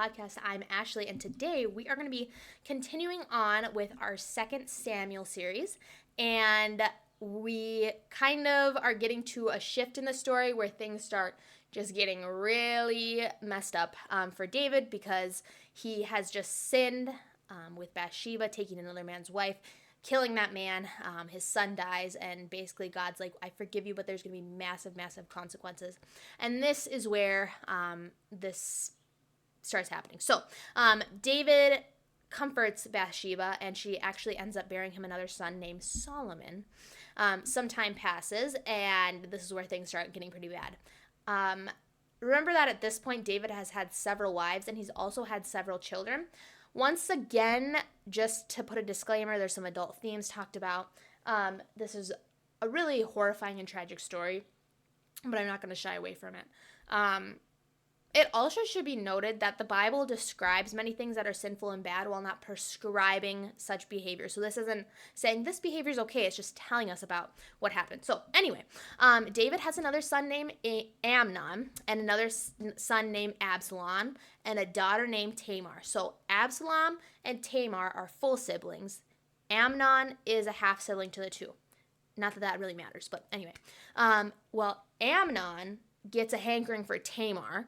podcast. I'm Ashley, and today we are going to be continuing on with our second Samuel series, and we kind of are getting to a shift in the story where things start just getting really messed up for David because he has just sinned with Bathsheba, taking another man's wife, killing that man. His son dies, and basically God's like, I forgive you, but there's going to be massive, massive consequences. And this is where this starts happening. So David comforts Bathsheba, and she actually ends up bearing him another son named Solomon. Some time passes, and this is where things start getting pretty bad. Remember that at this point, David has had several wives, and he's also had several children. Once again, just to put a disclaimer, there's some adult themes talked about. This is a really horrifying and tragic story, but I'm not going to shy away from it. It also should be noted that the Bible describes many things that are sinful and bad while not prescribing such behavior. So this isn't saying this behavior is okay. It's just telling us about what happened. So anyway, David has another son named Amnon and another son named Absalom and a daughter named Tamar. So Absalom and Tamar are full siblings. Amnon is a half sibling to the two. Not that that really matters, but anyway. Well, Amnon gets a hankering for Tamar,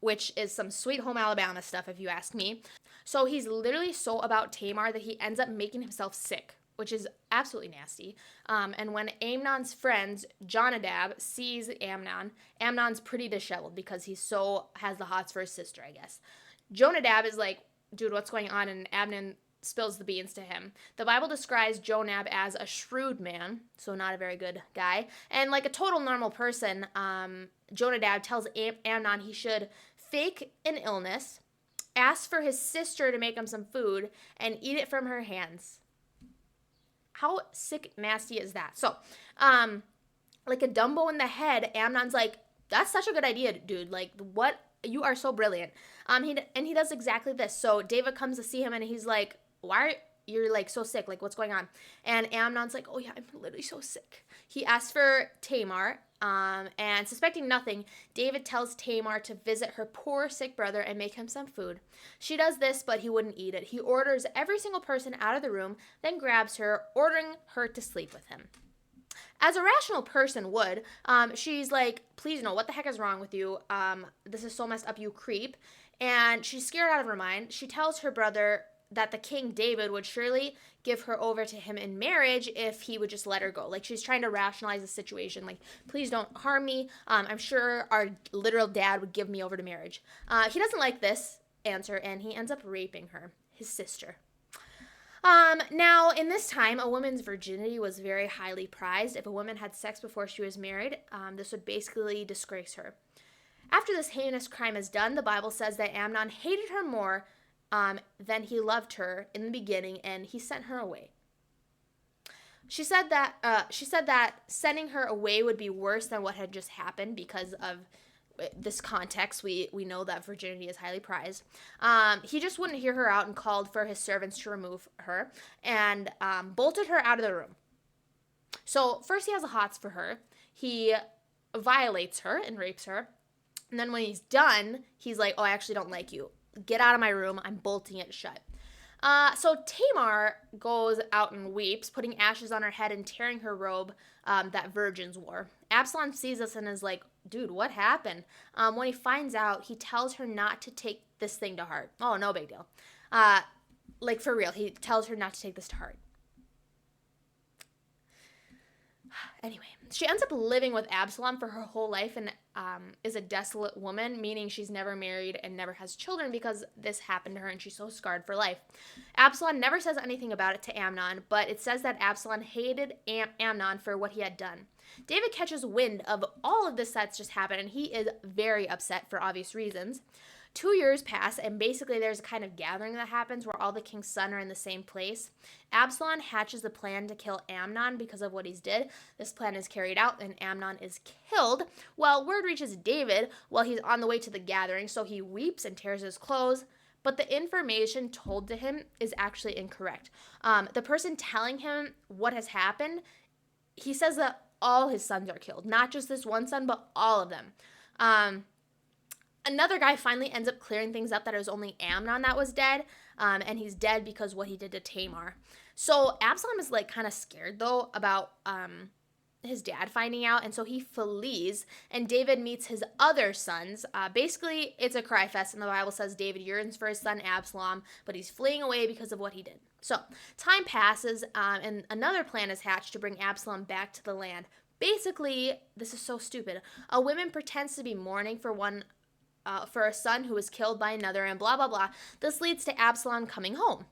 which is some Sweet Home Alabama stuff, if you ask me. So he's literally so about Tamar that he ends up making himself sick, which is absolutely nasty. And when Amnon's friends, Jonadab, sees Amnon, Amnon's pretty disheveled because he so has the hots for his sister, I guess. Jonadab is like, dude, what's going on? And Amnon spills the beans to him. The Bible describes Jonadab as a shrewd man, so not a very good guy. And like a total normal person, Jonadab tells Amnon he should fake an illness, ask for his sister to make him some food, and eat it from her hands. How sick, nasty is that? So, like a Dumbo in the head, Amnon's like, that's such a good idea, dude. Like, what? You are so brilliant. He does exactly this. So David comes to see him, and he's like, why are you're like so sick? Like, what's going on? And Amnon's like, oh yeah, I'm literally so sick. He asks for Tamar, and suspecting nothing, David tells Tamar to visit her poor sick brother and make him some food. She does this, but he wouldn't eat it. He orders every single person out of the room, then grabs her, ordering her to sleep with him. As a rational person would, she's like, please no, what the heck is wrong with you? This is so messed up, you creep. And she's scared out of her mind. She tells her brother that the king David would surely give her over to him in marriage if he would just let her go. Like, she's trying to rationalize the situation. Like, please don't harm me. I'm sure our literal dad would give me over to marriage. He doesn't like this answer, and he ends up raping her, his sister. Now, in this time, a woman's virginity was very highly prized. If a woman had sex before she was married, this would basically disgrace her. After this heinous crime is done, the Bible says that Amnon hated her more than he loved her in the beginning, and he sent her away. She said that sending her away would be worse than what had just happened because of this context. We know that virginity is highly prized. He just wouldn't hear her out and called for his servants to remove her and bolted her out of the room. So first he has the hots for her. He violates her and rapes her. And then when he's done, he's like, oh, I actually don't like you. Get out of my room. I'm bolting it shut. So Tamar goes out and weeps, putting ashes on her head and tearing her robe that virgins wore. Absalom sees this and is like, dude, what happened? When he finds out, he tells her not to take this thing to heart. Oh, no big deal. Like, for real, he tells her not to take this to heart. Anyway, she ends up living with Absalom for her whole life and is a desolate woman, meaning she's never married and never has children because this happened to her and she's so scarred for life. Absalom never says anything about it to Amnon, but it says that Absalom hated Amnon for what he had done. David catches wind of all of this that's just happened, and he is very upset for obvious reasons. 2 years pass, and basically there's a kind of gathering that happens where all the king's sons are in the same place. Absalom hatches a plan to kill Amnon because of what he's did. This plan is carried out, and Amnon is killed. Well, word reaches David while he's on the way to the gathering, so he weeps and tears his clothes. But the information told to him is actually incorrect. The person telling him what has happened, he says that all his sons are killed. Not just this one son, but all of them. Another guy finally ends up clearing things up that it was only Amnon that was dead, and he's dead because what he did to Tamar. So Absalom is like kind of scared though about his dad finding out, and so he flees, and David meets his other sons. Basically, it's a cry fest, and the Bible says David yearns for his son Absalom, but he's fleeing away because of what he did. So time passes, and another plan is hatched to bring Absalom back to the land. Basically, this is so stupid. A woman pretends to be mourning for a son who was killed by another, and blah blah blah. This leads to Absalom coming home.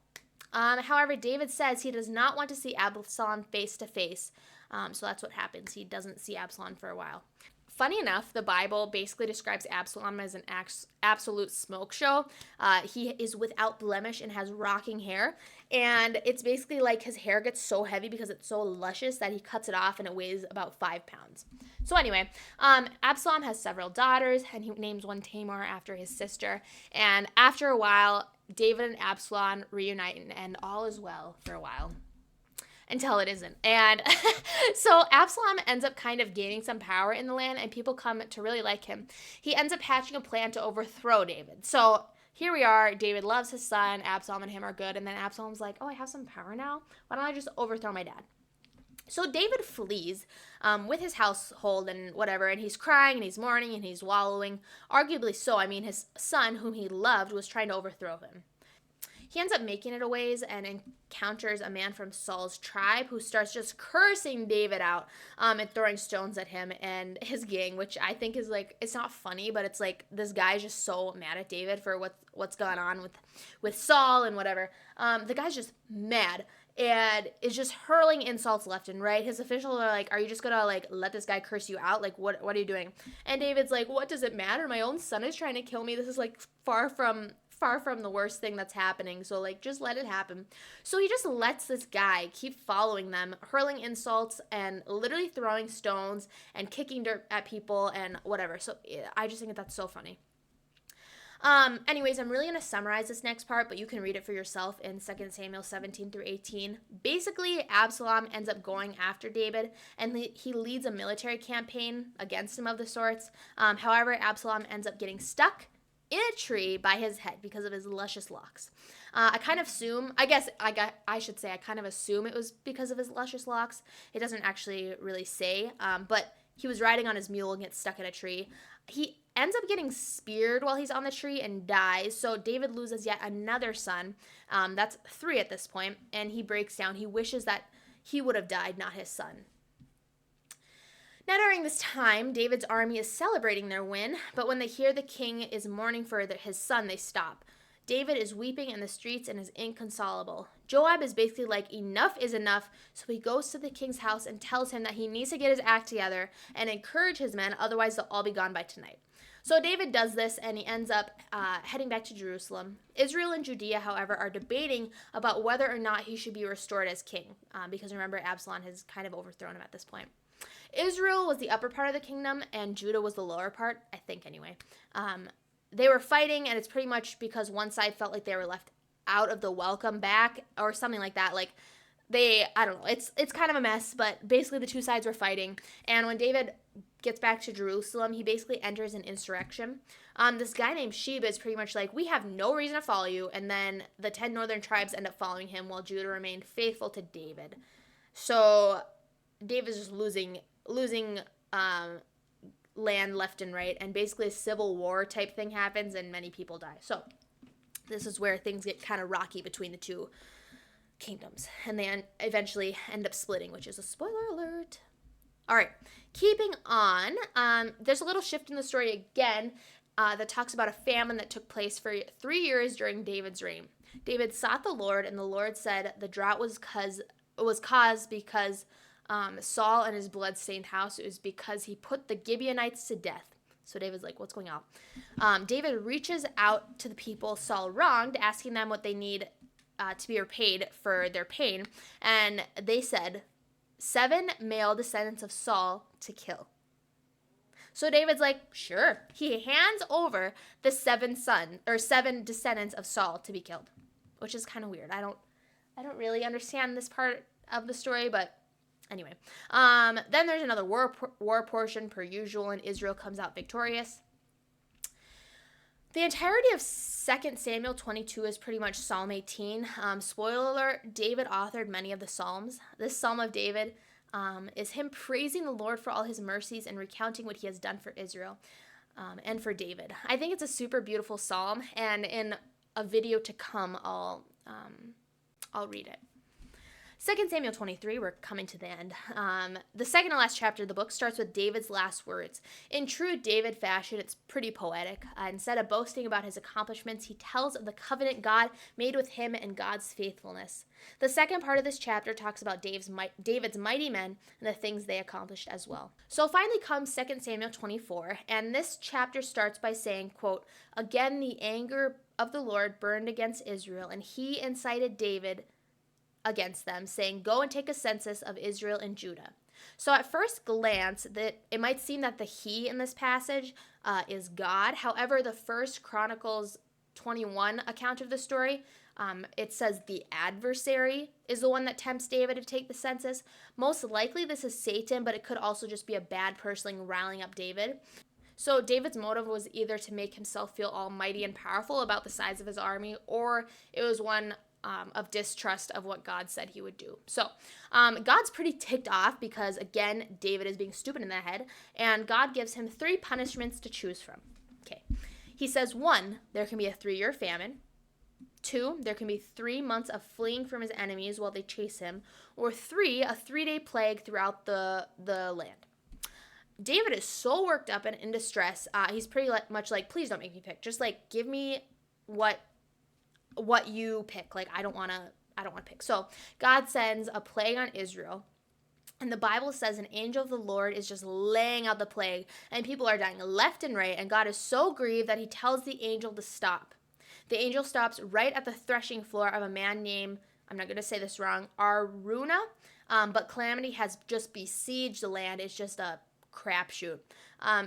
However, David says he does not want to see Absalom face to face. So that's what happens. He doesn't see Absalom for a while. Funny enough, the Bible basically describes Absalom as an absolute smoke show. He is without blemish and has rocking hair. And it's basically like his hair gets so heavy because it's so luscious that he cuts it off and it weighs about 5 pounds. So anyway, Absalom has several daughters, and he names one Tamar after his sister. And after a while, David and Absalom reunite, and all is well for a while. Until it isn't. And so Absalom ends up kind of gaining some power in the land, and people come to really like him. He ends up hatching a plan to overthrow David. So here we are. David loves his son. Absalom and him are good. And then Absalom's like, oh, I have some power now. Why don't I just overthrow my dad? So David flees with his household and whatever, and he's crying and he's mourning and he's wallowing. Arguably so. I mean, his son, whom he loved, was trying to overthrow him. He ends up making it a ways and encounters a man from Saul's tribe who starts just cursing David out and throwing stones at him and his gang, which I think is like, it's not funny, but it's like this guy's just so mad at David for what's gone on with Saul and whatever. The guy's just mad and is just hurling insults left and right. His officials are like, are you just gonna like let this guy curse you out? Like, what are you doing? And David's like, what does it matter? My own son is trying to kill me. This is like far from the worst thing that's happening, so like just let it happen. So he just lets this guy keep following them, hurling insults and literally throwing stones and kicking dirt at people and whatever. So I just think that's so funny. Anyways, I'm really going to summarize this next part, but you can read it for yourself in 2 Samuel 17 through 18. Basically, Absalom ends up going after David, and he leads a military campaign against him of the sorts. However, Absalom ends up getting stuck in a tree by his head because of his luscious locks. I kind of assume it was because of his luscious locks. It doesn't actually really say, but he was riding on his mule and gets stuck in a tree. He ends up getting speared while he's on the tree and dies. So David loses yet another son. That's 3 at this point, and he breaks down. He wishes that he would have died, not his son. Now, during this time, David's army is celebrating their win, but when they hear the king is mourning for his son, they stop. David is weeping in the streets and is inconsolable. Joab is basically like, enough is enough, so he goes to the king's house and tells him that he needs to get his act together and encourage his men, otherwise they'll all be gone by tonight. So David does this, and he ends up heading back to Jerusalem. Israel and Judea, however, are debating about whether or not he should be restored as king, because remember, Absalom has kind of overthrown him at this point. Israel was the upper part of the kingdom, and Judah was the lower part, I think anyway. They were fighting, and it's pretty much because one side felt like they were left out of the welcome back or something like that. Like, I don't know, it's kind of a mess, but basically the two sides were fighting. And when David gets back to Jerusalem, he basically enters an insurrection. This guy named Sheba is pretty much like, we have no reason to follow you. And then the 10 northern tribes end up following him while Judah remained faithful to David. So David's just losing land left and right, and basically a civil war type thing happens and many people die. So this is where things get kind of rocky between the two kingdoms, and they eventually end up splitting, which is a spoiler alert. All right, keeping on, there's a little shift in the story again that talks about a famine that took place for 3 years during David's reign. David sought the Lord, and the Lord said the drought was caused because Saul and his blood-stained house. It was because he put the Gibeonites to death. So David's like, what's going on? David reaches out to the people Saul wronged, asking them what they need to be repaid for their pain. And they said, 7 male descendants of Saul to kill. So David's like, sure. He hands over the 7 descendants of Saul to be killed, which is kind of weird. I don't really understand this part of the story, but anyway, then there's another war portion per usual, and Israel comes out victorious. The entirety of 2 Samuel 22 is pretty much Psalm 18. Spoiler alert, David authored many of the Psalms. This Psalm of David is him praising the Lord for all his mercies and recounting what he has done for Israel and for David. I think it's a super beautiful psalm, and in a video to come, I'll read it. 2 Samuel 23, we're coming to the end. The second to last chapter of the book starts with David's last words. In true David fashion, it's pretty poetic. Instead of boasting about his accomplishments, he tells of the covenant God made with him and God's faithfulness. The second part of this chapter talks about David's mighty men and the things they accomplished as well. So finally comes 2 Samuel 24, and this chapter starts by saying, quote, "Again the anger of the Lord burned against Israel, and he incited David against them, saying, 'Go and take a census of Israel and Judah.'" So at first glance, that it might seem that the he in this passage is God. However, the First Chronicles 21 account of the story, it says the adversary is the one that tempts David to take the census. Most likely this is Satan, but it could also just be a bad person riling up David. So David's motive was either to make himself feel almighty and powerful about the size of his army, or it was one of distrust of what God said he would do. So God's pretty ticked off because, again, David is being stupid in the head, and God gives him 3 punishments to choose from. Okay. He says, 1, there can be a 3-year famine. 2, there can be 3 months of fleeing from his enemies while they chase him. Or 3, a 3-day plague throughout the land. David is so worked up and in distress. He's pretty much like, please don't make me pick. Just like, give me what you pick. Like, I don't want to pick. So God sends a plague on Israel. And the Bible says an angel of the Lord is just laying out the plague, and people are dying left and right. And God is so grieved that he tells the angel to stop. The angel stops right at the threshing floor of a man named, I'm not going to say this wrong, Aruna. But calamity has just besieged the land. It's just a crapshoot.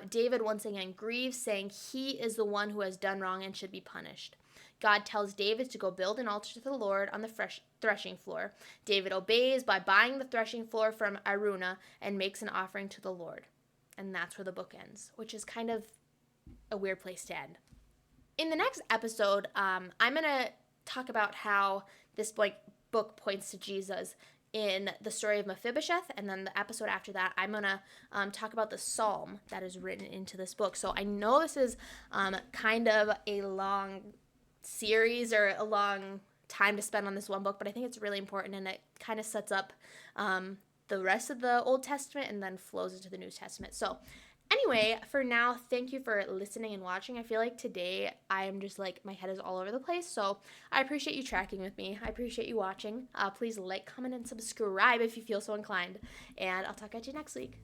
David once again grieves, saying he is the one who has done wrong and should be punished. God tells David to go build an altar to the Lord on the threshing floor. David obeys by buying the threshing floor from Aruna and makes an offering to the Lord. And that's where the book ends, which is kind of a weird place to end. In the next episode, I'm going to talk about how this book points to Jesus in the story of Mephibosheth, and then the episode after that, I'm going to talk about the psalm that is written into this book. So I know this is kind of a long series or a long time to spend on this one book, but I think it's really important, and it kind of sets up the rest of the Old Testament and then flows into the New Testament. So anyway, for now, thank you for listening and watching. I feel like today I am just like, my head is all over the place, so I appreciate you tracking with me. I appreciate you watching. Please like, comment, and subscribe if you feel so inclined, and I'll talk at you next week.